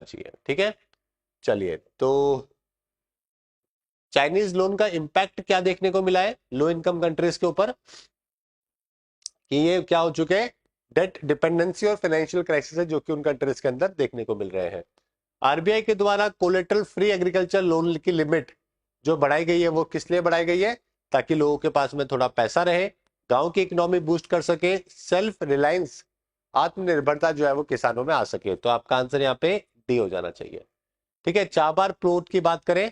चाहिए। ठीक है, चलिए तो चाइनीज लोन का इम्पैक्ट क्या देखने को मिला है लो इनकम कंट्रीज के ऊपर, कि ये क्या हो चुके हैं, डेट डिपेंडेंसी और फाइनेंशियल क्राइसिस है जो कि उन कंट्रीज के अंदर देखने को मिल रहे हैं। आरबीआई के द्वारा कोलेटरल फ्री एग्रीकल्चर लोन की लिमिट जो बढ़ाई गई है वो किस लिए बढ़ाई गई है, ताकि लोगों के पास में थोड़ा पैसा रहे, गांव की इकोनॉमी बूस्ट कर सके, सेल्फ रिलायंस आत्मनिर्भरता जो है वो किसानों में आ सके। तो आपका आंसर यहाँ पे डी हो जाना चाहिए। ठीक है, चाबार प्रोट की बात करें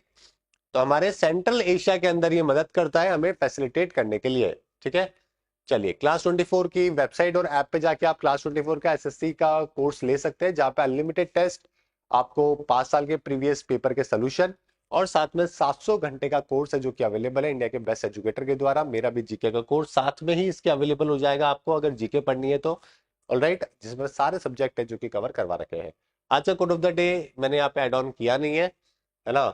तो हमारे सेंट्रल एशिया के अंदर ये मदद करता है हमें फैसिलिटेट करने के लिए। ठीक है, चलिए क्लास 24 की वेबसाइट और ऐप पे जाके आप क्लास 24 का एसएससी का कोर्स ले सकते हैं, जहां पे अनलिमिटेड टेस्ट, आपको 5 साल के प्रीवियस पेपर के सोल्यूशन और साथ में 700 घंटे का कोर्स है जो कि अवेलेबल है इंडिया के बेस्ट एजुकेटर के द्वारा। मेरा भी जीके का कोर्स साथ में ही इसके अवेलेबल हो जाएगा आपको अगर जीके पढ़नी है तो। ऑलराइट, जिसमें सारे सब्जेक्ट है जो कि कवर करवा रखे हैं। आज का कोड ऑफ द डे मैंने यहाँ पे एड ऑन किया नहीं है ना।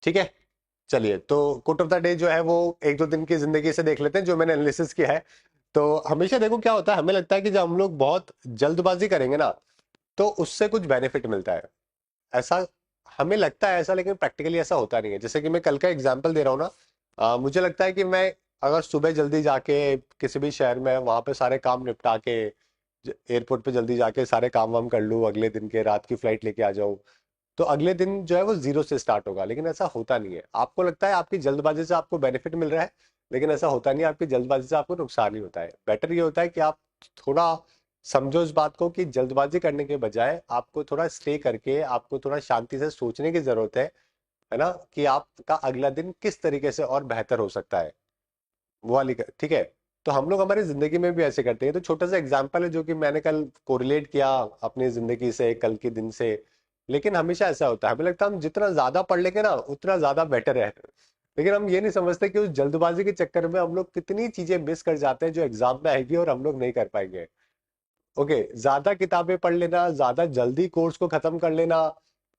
ठीक है, चलिए तो कोट ऑफ द डे जो है वो एक दो दिन की जिंदगी से देख लेते हैं जो मैंने एनालिसिस किया है। तो हमेशा देखो क्या होता है, हमें लगता है कि जब हम लोग बहुत जल्दबाजी करेंगे ना तो उससे कुछ बेनिफिट मिलता है, ऐसा हमें लगता है ऐसा, लेकिन प्रैक्टिकली ऐसा होता नहीं है। जैसे कि मैं कल का एग्जांपल दे रहा हूँ ना, मुझे लगता है कि मैं अगर सुबह जल्दी जाके किसी भी शहर में वहां पे सारे काम निपटा के एयरपोर्ट पे जल्दी जाके सारे काम वाम कर लूँ, अगले दिन के रात की फ्लाइट लेके आ जाऊँ, तो अगले दिन जो है वो जीरो से स्टार्ट होगा। लेकिन ऐसा होता नहीं है, आपको लगता है आपकी जल्दबाजी से आपको बेनिफिट मिल रहा है, लेकिन ऐसा होता नहीं है, आपकी जल्दबाजी से आपको नुकसान ही होता है। बेटर ये होता है कि आप थोड़ा समझो इस बात को कि जल्दबाजी करने के बजाय आपको थोड़ा स्टे करके आपको थोड़ा शांति से सोचने की जरूरत है ना, कि आपका अगला दिन किस तरीके से और बेहतर हो सकता है वो वाली ठीक है। तो हम लोग हमारी जिंदगी में भी ऐसे करते हैं। तो छोटा सा एग्जांपल है जो कि मैंने कल कोरिलेट किया अपनी जिंदगी से, कल के दिन से। लेकिन हमेशा ऐसा होता है, हमें लगता है हम जितना ज्यादा पढ़ लेंगे ना उतना ज्यादा बेटर है, लेकिन हम ये नहीं समझते कि उस जल्दबाजी के चक्कर में हम लोग कितनी चीजें मिस कर जाते हैं जो एग्जाम में आएगी और हम लोग नहीं कर पाएंगे। ओके, ज्यादा किताबें पढ़ लेना, ज्यादा जल्दी कोर्स को खत्म कर लेना,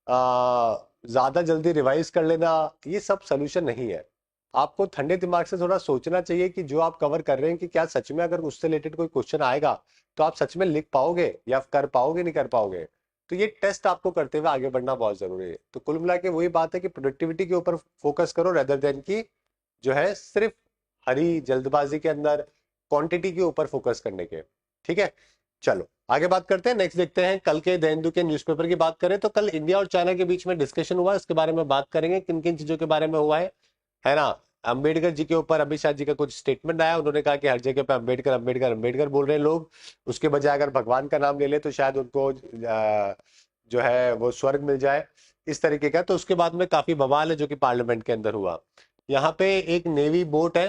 ज्यादा जल्दी रिवाइज कर लेना, ये सब सोल्यूशन नहीं है। आपको ठंडे दिमाग से थोड़ा सोचना चाहिए कि जो आप कवर कर रहे हैं कि क्या सच में अगर उससे रिलेटेड कोई क्वेश्चन आएगा तो आप सच में लिख पाओगे या कर पाओगे नहीं कर पाओगे। तो ये टेस्ट आपको करते हुए आगे बढ़ना बहुत जरूरी है। तो कुल मिला के वही बात है कि प्रोडक्टिविटी के ऊपर फोकस करो रेदर देन की जो है सिर्फ हरी जल्दबाजी के अंदर क्वांटिटी के ऊपर फोकस करने के। ठीक है, चलो आगे बात करते हैं। नेक्स्ट देखते हैं कल के द हिंदू के न्यूज़पेपर की बात करें तो कल इंडिया और चाइना के बीच में डिस्कशन हुआ, इसके बारे में बात करेंगे किन किन चीजों के बारे में हुआ है ना। अंबेडकर जी के ऊपर अमित शाह जी का कुछ स्टेटमेंट आया, उन्होंने कहा कि हर जगह पे अंबेडकर अंबेडकर अंबेडकर बोल रहे हैं लोग, उसके बजाय अगर भगवान का नाम ले ले तो शायद उनको जो है वो स्वर्ग मिल जाए, इस तरीके का। तो उसके बाद में काफी बवाल है जो कि पार्लियामेंट के अंदर हुआ। यहाँ पे एक नेवी बोट है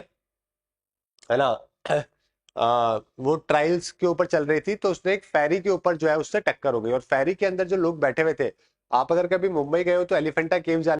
ना, वो ट्रायल्स के ऊपर चल रही थी तो उसने एक फेरी के ऊपर जो है उससे टक्कर हो गई, और फेरी के अंदर जो लोग बैठे हुए थे, आप अगर कभी मुंबई गए हो तो एलिफेंटा केव